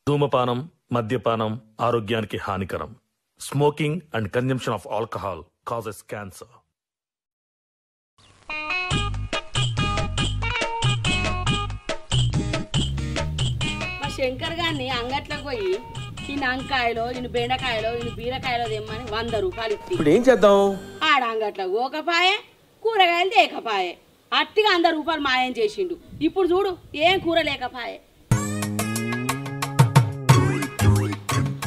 ధూమపానం, మద్యపానం ఆరోగ్యానికి హానికరం. Smoking and consumption of alcohol causes cancer. మా శంకర్ గారిని అంగట్లోకి పోయి ఈ వంకాయలో ఇన్ని బెండకాయలో ఇన్ని బీరకాయలో తెమ్మని 100 రూపాయలు ఇచ్చి ఇప్పుడు ఏం చేద్దాం? ఆడ అంగట్లో ఓకపాయే కూరగాయలు తేకపాయే అట్టిగా 100 రూపాయలు మాయం చేసిండు. ఇప్పుడు చూడు ఏం కూర లేకపాయే.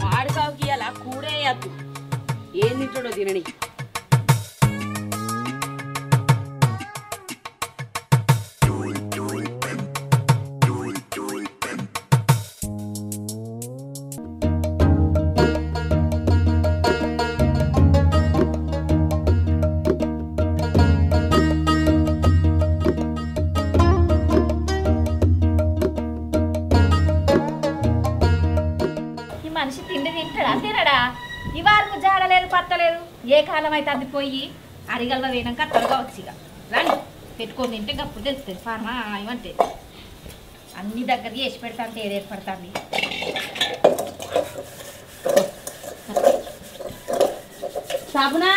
వాడుకావుకి ఇలా కూరేయద్దు, ఏం తింటాడో తినని. మనిషి తిండి తింటాడా తినడా? ఇవాళ జాడలేదు పత్తలేదు, ఏ కాలం అయితే అది పోయి అరిగల్వ వేయనాక త్వరగా వచ్చి రండి పెట్టుకొని తింటే గప్పుడు తెలుస్తుంది ఫార్మా ఏమంటే అన్ని దగ్గర చేసి పెడతా అంటే ఏది ఏర్పడుతుంది. సబునా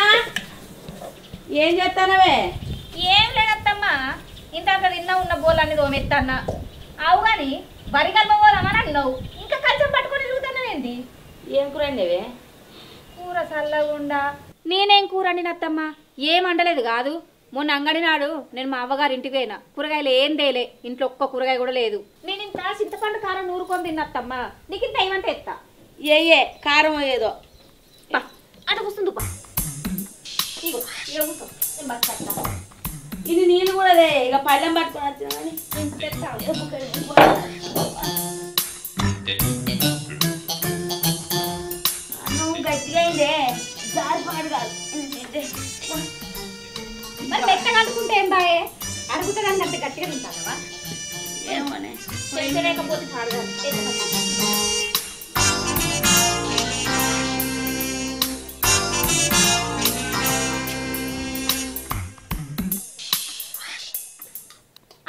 ఏం చేస్తానవే? ఏం లేదత్తమ్మా, ఇంత తిన్నా ఉన్న బోలన్నీ తోమెత్తాన్నా. అవు కానీ బరిగల్వ పోదామని అన్నావు, ఇంకా కంచెం పట్టుకొని తిరుగుతున్నావేంటి? ఏం కూర అండివే? కూర చల్లగుండా. నేనేం కూర అండినత్తమ్మా, ఏం వండలేదు కాదు. మొన్న అంగడి నాడు నేను మా అవ్వగారి ఇంటికి పోయినా, కూరగాయలు ఏం తేలే, ఇంట్లో ఒక్క కూరగాయ కూడా లేదు. నేను ఇంత చింతపండు కారం నూరుకొని తిన్నత్తమ్మా, నీకు ఇంత ఏమంటే ఎత్తా. ఏ కారం ఏదో అటు కూర్చుంది ఇది నీళ్ళు కూడా ఇక పళ్ళెం పట్టుకొని వచ్చిన కానీ గట్టిగా అయిందే, జారిపాడు కాదు. మరి మెత్తగా అనుకుంటే ఏం బాయే, అడుగుతుందని అంటే గట్టిగా తింటావా? ఏమోనే లేకపోతే పాడుగా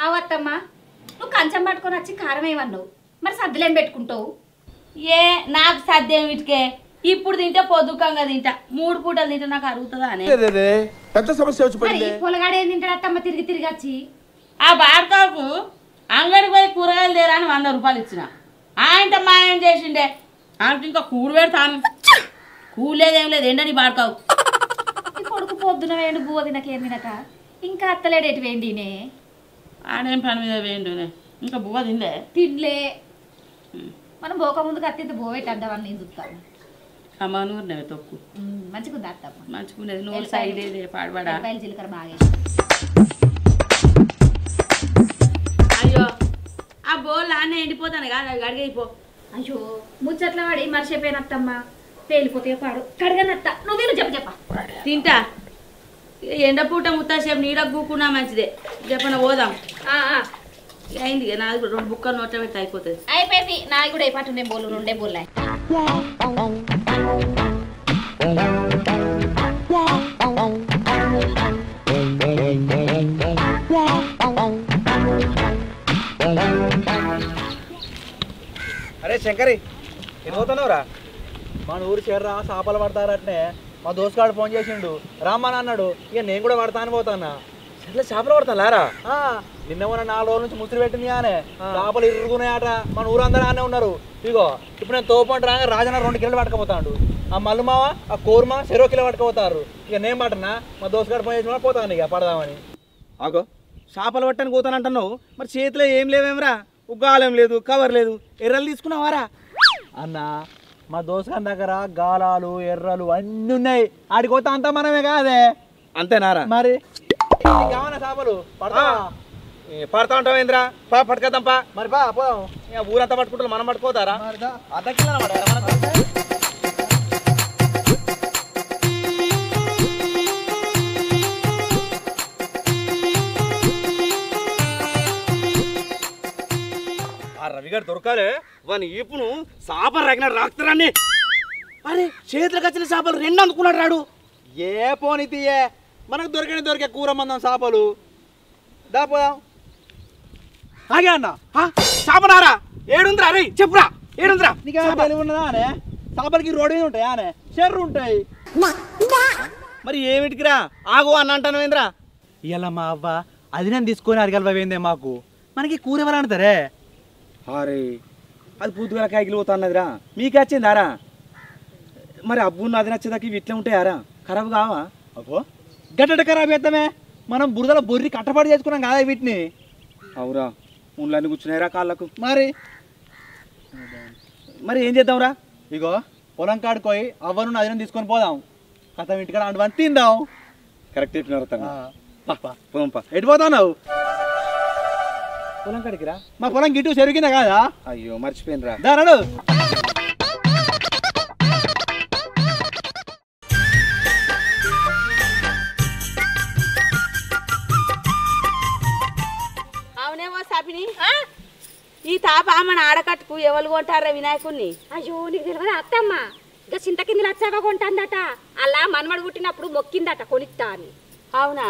అవత్తమ్మా, నువ్వు కంచం పట్టుకొని వచ్చి కారం ఏమన్నావు, మరి సద్దులేం పెట్టుకుంటావు? నాకు సద్దేం వీటికే, ఇప్పుడు తింటే పొద్దుకంగా తింటా, 3 పూటలు తింటే నాకు అరుగుతుందా అని. పెద్ద సమస్య వచ్చి మరి పొలగాడు ఏం తింటాడు అత్తమ్మ తిరిగి తిరిగి వచ్చి? ఆ బాడకాకు అంగడికి పోయి కూరగాయలు తేరా అని 100 రూపాయలు ఇచ్చిన, ఆయన మాయం చేసిండే. ఆయనకి ఇంకా కూర పెడతాను, కూలేదేం లేదు ఎండని బాడకాకు. ఈ కొడుకు పొద్దున వేయండి బువ్వ తినకేం తినక ఇంకా అత్తలేడేటి వేయండినే. ఆడేం పని మీద వేయండి, ఇంకా బువ్వ తినలే. మనం పోక ముందుకు అత్తింత బోవేటి అంటావని నేను చూస్తాను. అమ్మ నూనె తొక్కు మంచిగా ఉంది అత్తమ్మ, మంచిగున్నది. నూనె సైడ్ పాడబడా జీలకర్ర బాగా. అయ్యో ఆ బోల్ నాన్న ఎండిపోతాను కాదు, అవి గడిగైపో. అయ్యో ముచ్చట్ల వాడి మర్చిపోయినత్తమ్మ, పేలిపోతే పాడు కడగనత్త. నువ్వు తిను చెప్ప తింటా. ఎండపూట ముత్తాసేపు నీడకు కూకున్నా మంచిదే. చెప్పన పోదాం. అయింది నాది 2 బుక్కలు నోట్ల పెట్టి అయిపోతుంది. అయిపోయింది నాది కూడా అయిపోతుంది. నేను బోలు 2 బోల్. అరే శంకరి ఎన్ని పోతున్నావురా? మన ఊరు చేరరా చేపలు పడతారట్నే. మా దోస్తుగాడు ఫోన్ చేసిండు రామ్మని అన్నాడు. ఇక నేను కూడా పడతా అని పోతాన్నా. ఇట్లా చేపలు పడతారా? నిన్న మొన్న 4 రోజుల నుంచి ముసిరి పెట్టింది కానీ చేపలు ఇరుగుతున్నాయట. మన ఊరందరూ ఆనే ఉన్నారు. ఇగో ఇప్పుడు నేను తోపంట రాగా రాజన్న 2 కిలోలు పట్టుకపోతాడు. ఆ మల్లుమావ ఆ కోరుమా 0 కిలో పట్టుకపోతారు. ఇక నేను పట్టనా మా దోస్తుగాడు ఫోన్ చేసిన పోతాను ఇక పడదామని. ఆగో చేపలు పట్టని పోతానంటున్నావు, మరి చేతిలో ఏం లేవేమరా? ఉగ్గాలేం లేదు, కవర్ లేదు, ఎర్రలు తీసుకున్నావారా? అన్న మా దోస్తుగారి దగ్గర గాలాలు ఎర్రలు అన్నీ ఉన్నాయి. ఆడికి పోతా అంతా మనమే కాదే. అంతేనారా? మరి కావనా చేపలు పడతా ఉంటావు ఏంద్రా? పట్టుకొద్దాంపా. మరి పోదాం. ఊరంతా పట్టుకుంటారు, మనం పట్టుకోతారా? రవిగారు దొరకాలే వాని ఈపును చేపలు రగిన రాక్తరాన్ని. అరే చేతులకు వచ్చిన చేపలు 2 అందుకున్నాడు రాడు. ఏ పోనీ తీయే, మనకు దొరికే కూర మందం చేపలు. దాపోదాం. ఆగే అన్న చేపనారా ఏడుందిరా? అరే చెప్పురా. ఏడుందిరా నీకు తెలివి ఉన్నదా అనే చేపలకి రోడ్డు మీద ఉంటాయా అనే చెర్రు ఉంటాయి మరి ఏమిటికిరా ఆగు అన్న అంటాను ఏంద్రా ఇలా మా అవ్వ అది నేను తీసుకొని అరగలవేందే మాకు మనకి కూర ఎవరు అంటారే అరే అది పూర్తిగా కాయకిలు పోతా అన్నదిరా మీకు వచ్చిందారా మరి అబ్బు నాది నచ్చేదాకా ఇవి ఇట్లా ఉంటాయారా ఖరాబ్ కావా అబ్బో గట్ట ఖరాబ్ చేద్దామే మనం బురదలో బొర్రి కట్టపాటు చేసుకున్నాం కదా వీటిని అవురా ముళ్ళన్నీ కూర్చున్నాయిరా కాళ్ళకు మరి ఏం చేద్దాంరా ఇగో పొలం కాడుకోయి అవ్వను నదిని తీసుకొని పోదాం కథ ఇంటికాడ అంటువని తిందాం కరెక్ట్ చెప్పినారు ఎటు పోతావు పొలం కాడికి రా మా పొలం గిట్టు చెరుకిందా కాదా అయ్యో మర్చిపోయినరా దానడు అవునేమో సపిని ఈ తాప మన ఆడకట్టుకు ఎవరు కొంటారా వినాయకుడిని? అయ్యో నీకు తెలియదు అత్తమ్మ ఇంకా చింత కింద లచ్చాగా కొంటాందట అలా మనమడు పుట్టినప్పుడు మొక్కిందట కొనిస్తా అని. అవునా?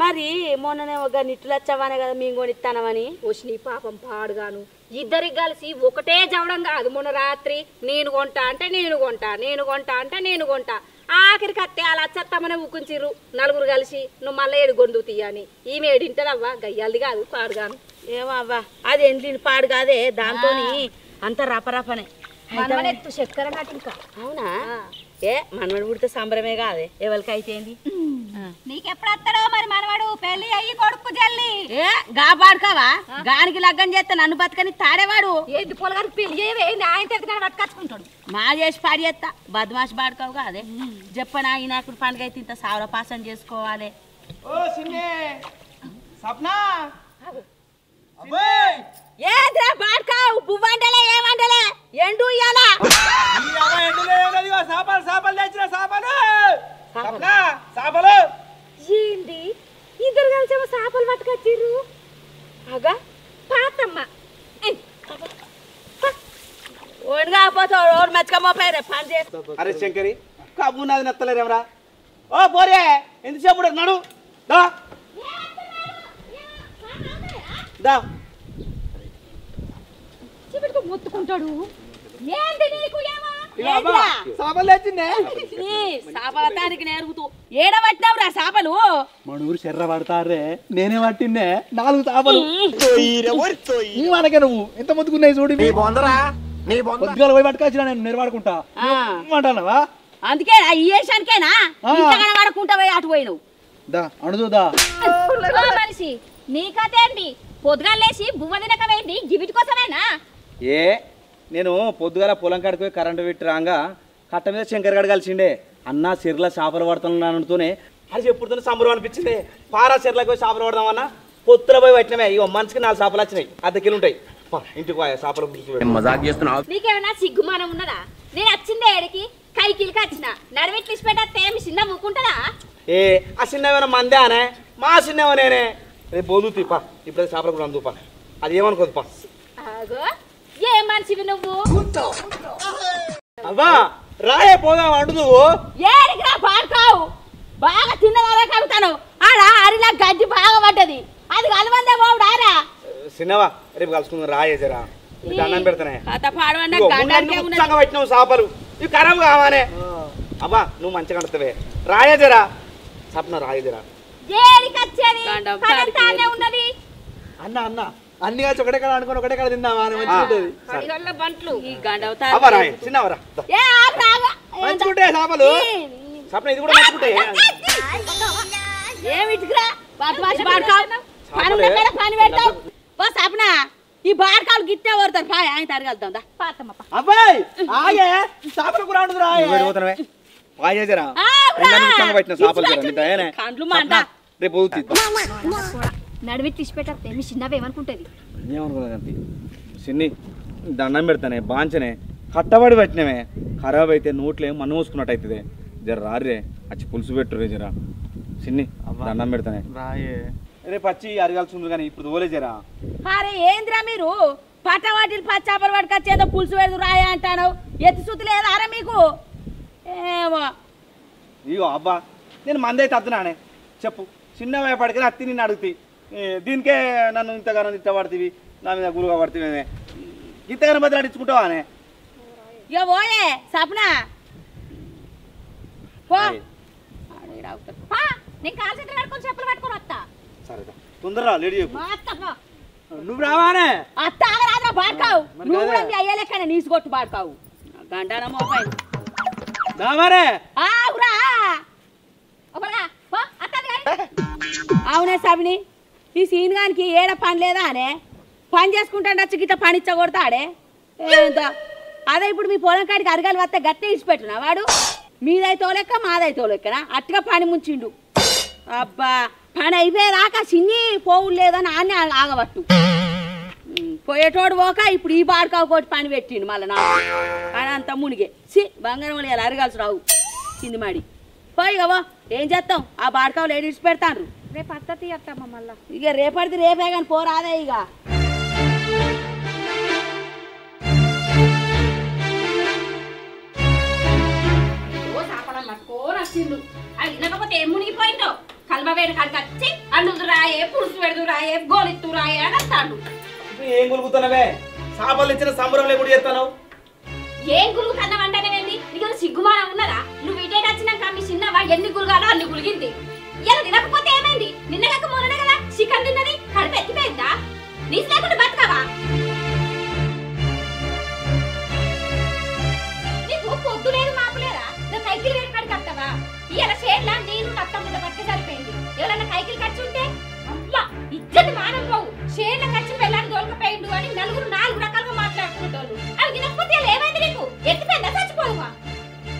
మరి మొన్ననే ఒక నిట్టులు వచ్చావానే కదా మేము కొనిస్తానమని. వచ్చి పాపం పాడుగాను ఇద్దరికి కలిసి ఒకటే జవడం కాదు. మొన్న రాత్రి నేను కొంటా అంటే నేను కొంటా, నేను కొంటా అంటే నేను కొంటా. ఆఖరికి అత్తే అలా అచ్చత్తమ్మనే ఊకుంచిర్రు నలుగురు కలిసి. నువ్వు మళ్ళీ ఏడు గొండు తీయని. ఈమె ఏడింటదవ్వా గయ్యాలది కాదు పాడుగాను. ఏమో అవ్వా అది ఎండిని పాడు కాదే దాంతో అంత రపరపనే మనవడెత్తు చక్కెర నాటి ఇంకా. అవునా? ఏ మనవడు పుడితే సంబరమే కాదే ఎవరికైతే ఏంది. నీకెప్పుడు వస్తాడో మరి మనవాడు పెళ్లి అయ్యి కొడుకు జల్లి. ఏ గా పాడుకావా గానికి లగ్గం చేస్తే నన్ను బతకని తాడేవాడు. ఏంది పొలగానికి పెళ్లి ఏంది ఆయన తెచ్చుకుని పట్టుకొచ్చుకుంటాడు. మా చేసి పాడి చేస్తా బద్మాషి పాడుకావు కాదే. చెప్పనా ఈ నాకు పండుగ అయితే ఇంత సావర పాసం చేసుకోవాలి. ఓ సిన్నే సప్నా ఏద్రా పాడుకావు పువ్వండలే ఏమండలే ఎండు ఇయ్యాలా ఏంది ఇద్దరు కలిసి చేపలు పట్టుకొచ్చిర్రు. అగా పాతమ్మ ఓడి కాకపోతే ఓడి మెచ్చకపోయారే పని చేస్తా. అరే శంకరి కబ్బు నాది నెత్తలేరేమరా. ఓ పోరే ఎంతసేపు నడు దా దా చిబిడికి మొత్తుకుంటాడు. ఏంది నీకు ఏమో చేపలు తెచ్చిందే సాపలతానికి నేరుగుతూ ఏడబట్టినావురా చేపలు. మన ఊరు శర్ర పడతారే నేనే పట్టిందే 4 చేపలు. నీ వాళ్ళకే నువ్వు ఎంత మొత్తుకున్నాయి చూడు. పొద్దుగాల పోయి పట్టుకొచ్చినా నేను నిర్వాడుకుంటా అంటావా? అందుకే ఈ ఏషానికేనా ఇంతగానే వాడుకుంటా పోయి అటు పోయినావు. దా అణుదా మనిషి నీ కథ ఏంటి? పొద్దుగాలేసి బువ్వ తినకవేంటి గివిటి కోసమేనా? ఏ నేను పొద్దుగాల పొలం కాడికి పోయి కరెంటు పెట్టి రాగా కట్ట మీద శంకర్ గడు కలిసిండే. అన్న సిర్ల చేపలు పడుతున్నానుతూనే అది చెప్పుడుతూనే సంబరం అనిపించింది. పారా సిర్లకు పోయి చేపలు పడదామన్నా పొత్తుల పోయి పట్టినమే. ఇక మనిషికి 4 చేపలు వచ్చినాయి. అద్దెకిలు ఉంటాయి. ఇంటికి పోయా చేపలు మజాక్ చేస్తున్నావు. నీకేమైనా సిగ్గుమానం ఉన్నదా? నేను వచ్చిందే ఏడికి కైకిలికి వచ్చిన నడివెట్లు ఇచ్చిపెట్టే మీ చిన్న ముక్కుంటదా? ఏ ఆ చిన్నవేనా మందే అనే మా చిన్నవ నేనే రేపు బోదు తీపా ఇప్పుడు చేపలు కూడా అందుపా అది ఏమనుకోదు పా. ఏ మనిషివి నువ్వు? అవ్వా రాయే పోదాం అంటు నువ్వు. ఏడికిరా పాడుకావు బాగా తిన్నదారా కలుగుతాను. ఆడ అరిలా గడ్డి బాగా పడ్డది అది కలవందే బాబు ఆరా. చిన్నవా రేపు కలుసుకుందాం రాయే జరా దండం పెడతానే. కథ పాడవన్నా పెట్టినావు చేపలు ఇవి ఖరాబ్ కావానే. అబ్బా నువ్వు మంచిగా కడుతావే రాయే జరా సప్న రాయే జరా. ఉన్నది అన్న అన్న అన్ని కలిసి ఒకటే కాడ అనుకుని ఒకటే కాడ తిందామా బంట్లు ఈ రాయే చిన్నవరా మంచుకుంటే చేపలు సప్న ఇది కూడా మంచుకుంటే ఏమిటిరా పని పెడతావు సప్న ఈ బారకాలు గిట్టే పడతారు పాయ ఆయన తరగలుగుతాం. అబ్బాయి ఆగే చేపలు కూడా అంటుంది రాయే వాయేజరా పెట్టిన చేపలు రేపు నడివి తీసి పెట్టే మీ చిన్నవేమనుకుంటది ఏమనుకున్నదండి చిన్ని దండం పెడతానే బాంచనే కట్టబడి పెట్టినమే ఖరాబ్ అయితే నోట్లే మన్ను మూసుకున్నట్టు అవుతుంది. జర రారే వచ్చి పులుసు పెట్టురే జరా చిన్ని దండం పెడతానే రాయే రేపు వచ్చి అరగాల్సి ఉంది కానీ ఇప్పుడు ఓలే జరా. అరే ఏంద్రా మీరు పట్టవాటిని పచ్చాపలు పట్టుకొచ్చేదో పులుసు పెడదు రాయ అంటాను. ఎత్తి సుత్తి లేదా అరే మీకు ఏమో. ఇగో అబ్బా నేను మంది అయితే అద్దునానే చెప్పు చిన్న పడితే అత్తి నిన్ను అడుగుతాయి. దీనికే నన్ను ఇంతగానో ఇంత పడుతుంది నా మీద గురుగా పడుతుంది ఇంతగానో బదులు అడిచుకుంటావా అనే ఇక పోయే సప్న పో నేను కాలు చేతులు కడుకొని చెప్పులు పట్టుకొని వస్తా. సరే తొందరరా లేడీ చెప్పు. మా అత్తమ్మ నువ్వు రావానే అత్త ఆగరాదురా బాడుకావు నువ్వు కూడా మీ అయ్యలేకనే నీసుకొట్టు బాడుకావు గంటాన మోపాయి రావానే ఆవురా అవునే సబిని ఈ సీన్ గానికి ఏడ పని లేదా అనే పని చేసుకుంటాడు వచ్చి గిట్ట పని ఇచ్చగొడతాడే ఏంటో అదే ఇప్పుడు మీ పొలం కాడికి అరగాలి వస్తే గట్టే ఇచ్చిపెట్టునా వాడు మీదైతే లెక్క మాదైతే లెక్కనా అట్టుగా పని ముంచిండు అబ్బా పని అయిపోయేదాకా చిన్ని పోవులు లేదని ఆన్ని ఆగబట్టు పోయేటోడు పోక ఇప్పుడు ఈ బాడుకావు కోటి పని పెట్టిండు మళ్ళీ నాకు అని అంత మునిగే బంగారం వాళ్ళు ఇలా అరగాల్సి రావు చింది మాడి పోయిగవో ఏం చేస్తాం ఆ బాడుకావులు ఏడు ఇడిచి పెడతాను రేపు అత్తతి అత్తమ్మ మళ్ళా ఇక రేపడితే రేపే కానీ పోరాదే ఇక అది తినకపోతే ఏం మునిగిపోయిందో కల్మ వేడి కాడికి వచ్చి అన్నులు రాయే పులుసు పెడుతూ రాయే గోలిత్తు రాయే అని అంటాడు. ఏం గులుగుతున్నావే చేపలు ఇచ్చిన సంబరం లేకుండా చేస్తాను. ఏం గులుగు కన్నావంటానేంది నీకు సిగ్గుమానం ఉన్నదా? నువ్వు ఇటే వచ్చినాక మీ చిన్నవా ఎన్ని గులుగాలో అన్ని గులిగింది. ఇలా తినకపోతే ఏమైంది? నిన్న కాక మొన్ననే కదా చికెన్ తిన్నది కడుపు ఎత్తిపోయిందా? నీసు లేకుండా బతకావా? నీకు పొద్దు లేదు మాపు లేదా? నువ్వు కైకిలు వేడి కాడికి వస్తావా? ఇలా షేర్లా నేను అత్తమ్మ పట్టే సరిపోయింది. ఎవరన్నా కైకిలు ఖర్చు ఉంటే అవ్వా ఇచ్చని మానం పోవు. షేర్ల ఖర్చు వెళ్ళాలని దొరకపోయిండు అని నలుగురు నాలుగు రకాలుగా మాట్లాడుకుంటారు. అవి తినకపోతే ఏమైంది నీకు? ఎత్తిపోయిందా చచ్చిపోదువా?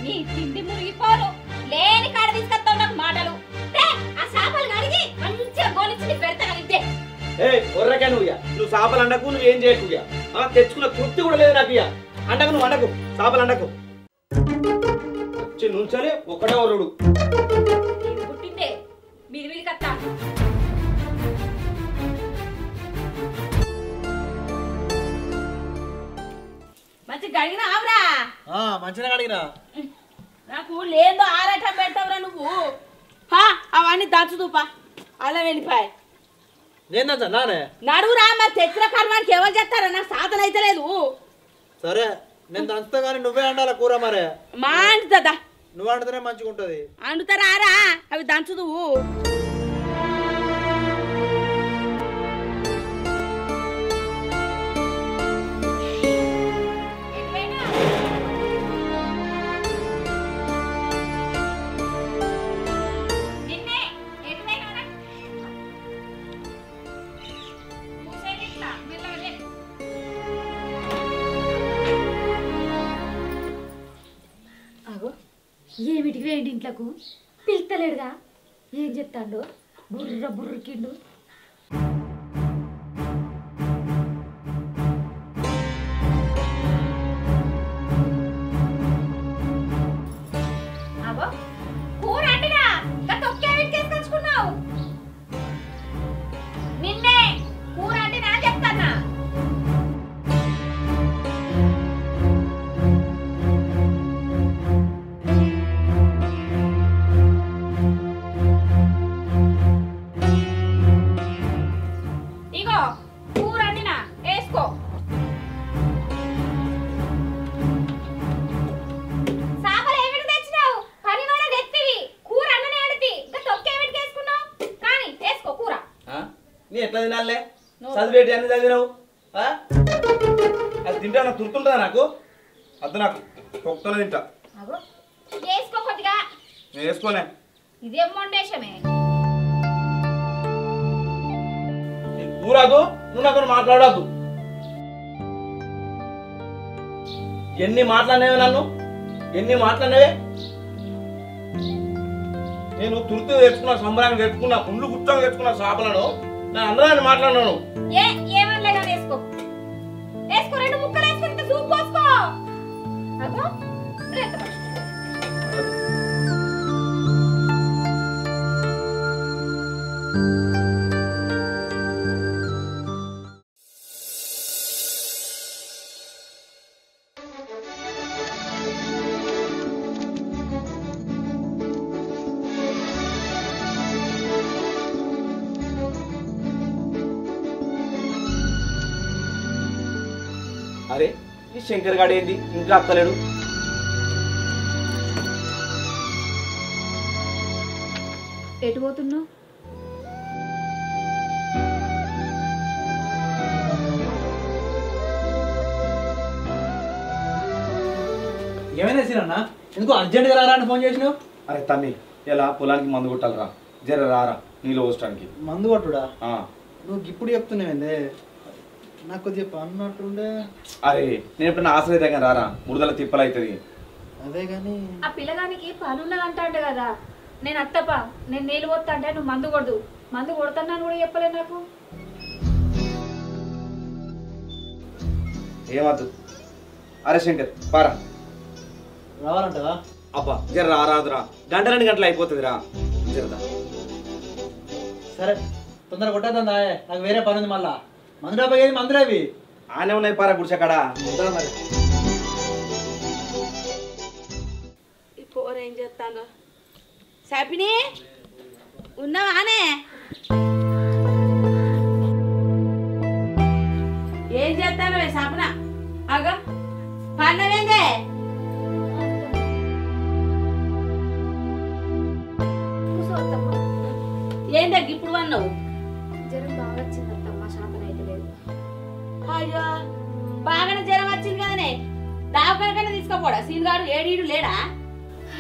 నీ తిండి మురిగిపోను లేని కాడ తీసుకొస్తావు నాకు మాటలు. ఆ చేపలు కడిగి మంచిగా గోలిచ్చి పెడతానంతే. నువ్వు చేపలు అండకు నువ్వేం చేయకు తెచ్చుకున్న తృప్తి కూడా లేదు నాకు అండకు నువ్వు అండకు చేపలు అండకు నుంచని ఒక్కడే వరుడు పుట్టిందే మీది మీది కత్తా. మంచిగా గడిగిన ఆవురా మంచిగా అడిగినా నాకు లేదో ఆరాటం పెడతావురా నువ్వు అవన్నీ దంచుదూపా అలా వెళ్ళిపోయి నేను నానే నడువురా మరి తెచ్చిన కర్మానికి ఎవరు చేస్తారా నాకు సాధన అయితే లేదు. సరే నేను దంచుతా కానీ నువ్వే అండాల కూర మరే మా అంటుదా నువ్వు అండితేనే మంచిగా ఉంటది. అండుతారా అవి దంచుదువు. ఏమిటికి వేయండి ఇంట్లోకు పిలుస్తలేడుగా ఏం చెప్తాడు బుర్ర బుర్రకిండు. అవో కూర అండినా తొక్కే తీసుకొచ్చుకున్నావు. నిన్నే కూర అండినా చెప్తానా. ఎట్లా తినాలే చదివేటి అన్ని చదివినావు అది తింటా నాకు తురుతుంటుందా నాకు అద్దు నాకు తొక్కుతూనే తింటా నేను వేసుకోనే ఇదేం వండేశమే కూరదు నువ్వు నాతో మాట్లాడద్దు. ఎన్ని మాట్లాడినవే నన్ను ఎన్ని మాట్లాడినవే నేను తుర్తు తెచ్చుకున్నా సంబరాన్ని తెచ్చుకున్నా పుండ్లు గుట్టంగా తెచ్చుకున్నా చేపలను నేను అందరూ మాట్లాడినాను. ఏమనలేదా వేసుకో వేసుకో 2 ముక్కలు వేసుకుంటే సూప్ పోసుకో. అగో అరే ఈ శంకర్ గాడు ఏంది ఇంకా అత్తలేడు? ఎటు పోతున్నావు? ఏమైనా సీనన్న ఎందుకు అర్జెంట్గా రారా అని ఫోన్ చేసినావు? అరే తమ్మి ఇలా పొలానికి మందు కొట్టాలరా, జర రారా నీళ్ళు పోసడానికి. మందు కొట్టుడా? ఆ. నువ్వు ఇప్పుడు చెప్తున్నావేందే, నాకు కొద్దిగా అన్నట్టుండే. అరే నేను ఎప్పుడన్నా ఆశ్రయ దగ్గర రారా, ముడదల తిప్పలవుతుంది. అదే కానీ ఆ పిల్లగానికి పనున్నదంట అంట కదా. నేను అత్తపా, నేను నీళ్ళు పోతా అంటే నువ్వు మందు కొడదు. మందు కొడతాను కూడా చెప్పలే నాకు. ఏమద్దు. అరే శంకర్ పారా. రావాలంటదా? అబ్బా జర రారాదురా, గంట 2 గంటలు అయిపోతుందిరా, జరదా. సరే తొందరగా కొట్టేద్దా, నాకు వేరే పని ఉంది. మళ్ళా మందు డబ్బా ఏది మందులు అవి ఆనే ఉన్నాయి పారా గుడిసెక్కడ. మరి ఈ పోర ఏం చేస్తాను? సాపిని ఉన్నావానే? ఏం చేస్తాను సాపన? అగా పన్నవేందే? ఏం దగ్గర ఇప్పుడు అన్నావు? జ్వరం బాగా వచ్చింది అత్తమ్మ, శాతం అయితే లేదు. అయ్యో బాగానే జ్వరం వచ్చింది కదనే, దావకానికన్నా తీసుకోపోడా? సీన్గాడు ఏడీడు లేడా?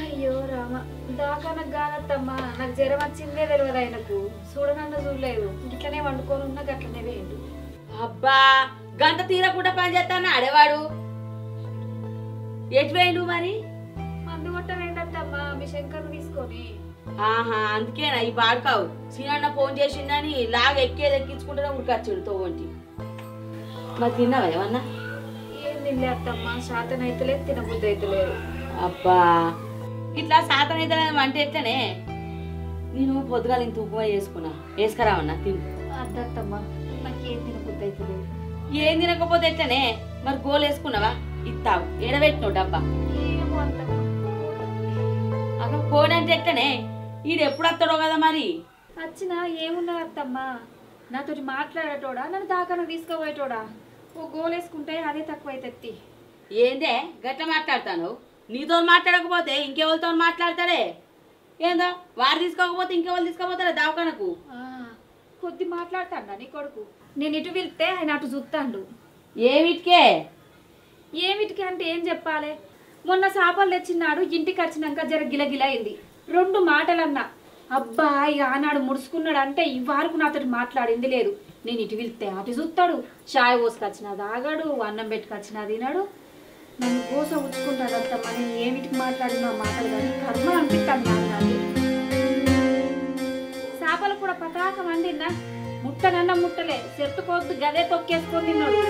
అయ్యో రామ, దాకానకు కాదత్తమ్మ, నాకు జ్వరం వచ్చిందే తెలియదు. ఆయనకు చూడనన్నా చూడలేదు. ఇట్లనే వండుకొని ఉన్నా గట్లనే వేయండు. అబ్బా గంట తీరకుండా పని చేస్తాను అడేవాడు. ఎటు వేయండు మరి? మందు కొట్టవేంటత్తమ్మ, మీ శంకర్ని తీసుకొని. ఆహా అందుకేనా ఈ బాడుకావు? సీనన్న ఫోన్ చేసిండని లాగా ఎక్కేది ఎక్కించుకుంటే ఉరికొచ్చాడు తోవంటి. మరి తిన్నావా ఏమన్నా? ఏం తినలే అత్తమ్మ, శాతం అయితే లేదు, తినబుద్ధి అయితే లేదు. అబ్బా ఇట్లా శాతం అయితే వంట ఎట్లనే? నేను పొద్దుగాల ఇంత ఉప్మా చేసుకున్నా, వేసుకురావన్నా తిను. అద్దత్తమ్మ, నాకేం తినబుద్ధి అయితే లేదు. ఏం తినకపోతే ఎట్లనే? మరి గోలు వేసుకున్నావా? ఇస్తావు ఎడబెట్టినావు డబ్బా. ఏమో అత్తమ్మ. అక్కడ ఫోన్ అంటే ఎట్లనే? ఈడు ఎప్పుడు వస్తాడో కదా మరి. వచ్చినా ఏమున్నది అత్తమ్మ, నాతోటి మాట్లాడేటోడా, నన్ను దాకా తీసుకోబోయేటోడా? ఓ గోలేసుకుంటే అదే తక్కువ అయితే. ఏందే గట్ల మాట్లాడతాను? నీతో మాట్లాడకపోతే ఇంకెవరితో మాట్లాడతాడే? ఏందో వారు తీసుకోకపోతే ఇంకెవరు తీసుకోపోతారా దావకానకు? కొద్ది మాట్లాడతాడా నీ కొడుకు? నేను ఇటు వెళ్తే ఆయన అటు చూస్తాడు. ఏమిటికే? ఏమిటికి అంటే ఏం చెప్పాలి? మొన్న చేపలు తెచ్చినాడు, ఇంటికి వచ్చినాక జర గిలగిల అయింది. 2 మాటలన్నా. అబ్బా ఇక ఆనాడు ముడుచుకున్నాడు అంటే ఈ వారకు నాతో మాట్లాడింది లేదు. నేను ఇటు వెళ్తే అటు చూస్తాడు, చాయ్ పోసుకొచ్చినా తాగాడు, అన్నం పెట్టుకొచ్చినా తినాడు. నన్ను కోస ఉంచుకుంటాడు అత్తమ్మ. నేను ఏమిటికి మాట్లాడినా మాటలు కానీ కర్మ అనిపిస్తాను నాకు. చేపలు కూడా పతాక వండినా ముట్టనన్న ముట్టలే, చెట్టుకోద్దు గదే తొక్కేసుకొని తిన్నాడు.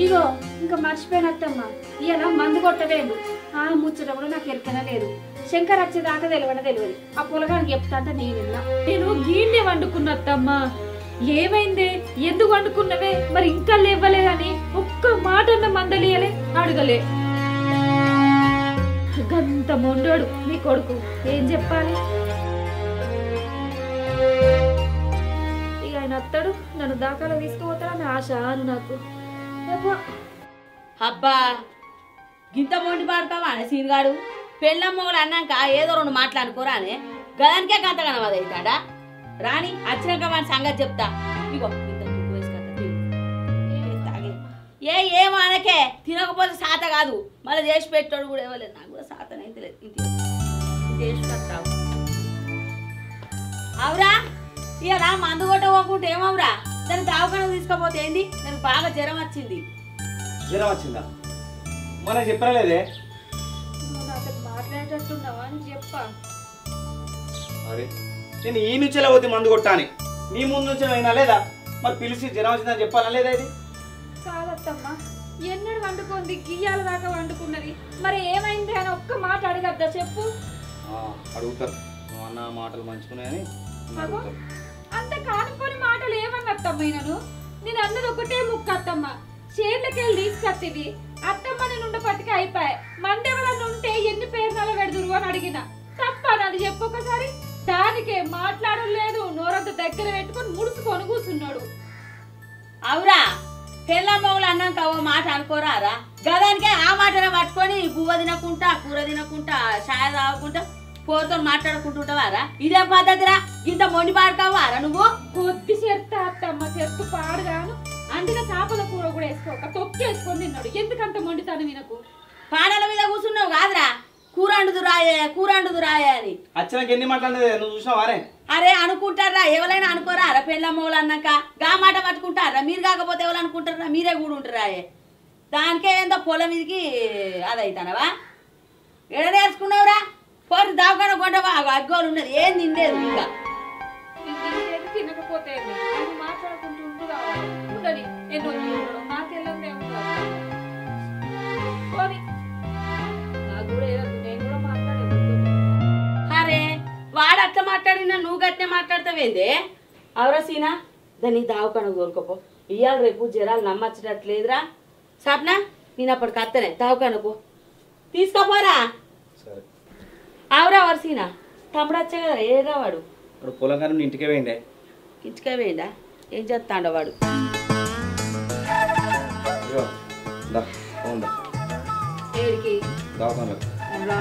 ఇగో ఇంకా మర్చిపోయినత్తమ్మ, ఇలా మందు కొట్టవేండు. ఆ ముచ్చట కూడా నాకు ఎరకన లేదు. శంకర్ వచ్చేదాకా తెలియదు. ఆ పొలగానికి చెప్తా అంటే నేను గీండే వండుకున్నత్తమ్మా. ఏమైందే, ఎందుకు వండుకున్నవే? మరి ఇంకా లేవలేదని ఒక్క మాట మందలియలే, అడగలే. గంత మొండోడు నీ కొడుకు, ఏం చెప్పాలి? ఇక ఆయన అత్తడు, నన్ను దాకాలో తీసుకుపోతాడని ఆశ నాకు. అబ్బా గింత మొండి పాడతావా అనే సీన్గాడు? పెళ్ళమ్మోడు అన్నాక ఏదో 2 మాట్లాడుకోరా అనే గదానికే గంత కనవది అవుతాడా? రాని వచ్చినాక మన సంగతి చెప్తా. ఇగో ఇంత తుప్పు వేసుకుంటా తాగే. ఏమో అనకే, తినకపోతే సాత కాదు మళ్ళీ చేసి పెట్టాడు కూడా ఇవ్వలేదు. నాకు కూడా సాతనైతే లేదు. ఇంత చేసి పెడతావు అవురా? ఇలా మందు కొట్టకపోకుంటే ఏమవురా? దాన్ని దావకానికి తీసుకపోతే ఏంది? నాకు బాగా జ్వరం వచ్చింది. జ్వరం వచ్చిందా? మన చెప్పలేదే. నువ్వు నాతో మాట్లాడేటట్టున్నావా అని చెప్పా. అరే నేను ఈ నుంచే పోతే మందు కొట్టాని, నీ ముందు నుంచి అయినా లేదా? మరి పిలిచి జ్వరం వచ్చిందని చెప్పాలా లేదా? ఇది కాదత్తమ్మా, ఎన్నడు వండుకుంది, గియ్యాల దాకా వండుకున్నది. మరి ఏమైంది అని ఒక్క మాట అడగద్దా చెప్పు? అడుగుతారు, నువ్వు అన్న మాటలు మంచుకున్నాయని అడుగుతారు. అంత కానుకొని మాటలు ఏమన్నత్తమ్మ? నేను అన్నది ఒకటే ముక్క అత్తమ్మ. చేర్లకెళ్ళి తీసుకొచ్చేవి అత్తమ్మ నేను ఉండపట్టుకే అయిపోయాయి. మందెవరన్నా ఉంటే ఎన్ని పేరునాలు పెడదురు అని అడిగిన. తప్ప నాది చెప్పు ఒకసారి. దానికే మాట్లాడలేదు, నోరంత దగ్గర పెట్టుకొని ముడుచుకొని కూర్చున్నాడు. అవురా పెళ్ళ మొగులు అన్నాక ఓ మాట అనుకోరారా గదానికే ఆ మాటనే పట్టుకొని బువ్వ తినకుంటా కూర తినకుంటా చాయ్ తాగకుంటా పోతో మాట్లాడుకుంటుంటావారా ఇదే పద్ధతిరా ఇంత మొండి పాడుకోవారా నువ్వు కొద్ది చెత్త అత్తమ్మ చెత్త పాడుగాను అంటిన చేపల కూర కూడా వేసుకోక తొక్కేసుకొని తిన్నాడు ఎందుకంత మొండితాను వినకు పాడల మీద కూర్చున్నావు కాదురా కూర అండుదు రాయే అని అచ్చనకి ఎన్ని మాట్లాడేది నువ్వు చూసినావారే అరే అనుకుంటారా ఎవరైనా అనుకోరా పెళ్ళ మొగులు అన్నాక గా మాట పట్టుకుంటారా మీరు కాకపోతే ఎవరు అనుకుంటారా మీరే కూడా ఉంటారా దానికే ఏందో పొలం మీదకి అదైతానవా ఎడ నేర్చుకున్నావురా పోరు దావకాన కొండవా అగ్గోలు ఉన్నది ఏం తిండేది ఇంకా తినకపోతే మాట్లాడుకుంటూ ఉండని ఎన్నో నాకెళ్ళందే నాకు కూడా ఏదో నేను కూడా మాట్లాడేది అరే వాడు అట్లా మాట్లాడినా నువ్వు గట్టే మాట్లాడతావేందే అవరా సీనా దాన్ని దావకాన కోరుకోపో ఇవాళ రేపు జరాలు నమ్మచ్చట్లేదురా సాప్నా నేను అప్పటికి అత్తనే దావకానకు తీసుకోపోరా సరే ఆవురా వరసీనా తమ్ముడు వచ్చే కదా ఏరా వాడు ఇప్పుడు పొలం కానీ ఇంటికే పోయిండే ఇంటికే పోయిందా ఏం చేస్తాండ వాడు ఇగో దా పోందా ఏడికి దవాఖానలోకి రా.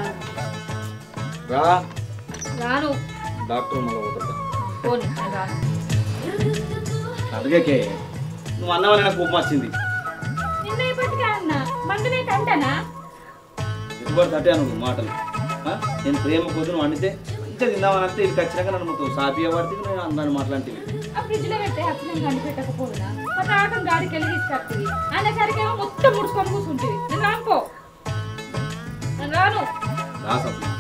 రా రాను డాక్టర్ మళ్ళీ పోతుందా పోనీ రాను అందుకే నువ్వు అన్నవల్ల నాకు కోపం వచ్చింది నిన్న ఇప్పటికే అన్నా మందునే కంటనా ఎటుబడి తట్టాను నువ్వు మాటలు నేను ప్రేమ పొద్దును వండితే ఇంకా తిందామని అంటే ఇది ఖచ్చితంగా నన్ను మొత్తం సాపిగా పడితే నేను అందరిని మాట్లాంటివి ఆ ఫ్రిడ్జ్ లో పెట్టే అచ్చనం కండి పెట్టకపోయినా మా తాటం గాడికి వెళ్ళి తీసుకొస్తుంది అనేసరికేమో మొత్తం ముడుచుకొని కూర్చుంటుంది నేను రానుకో నేను రాను రా సప్న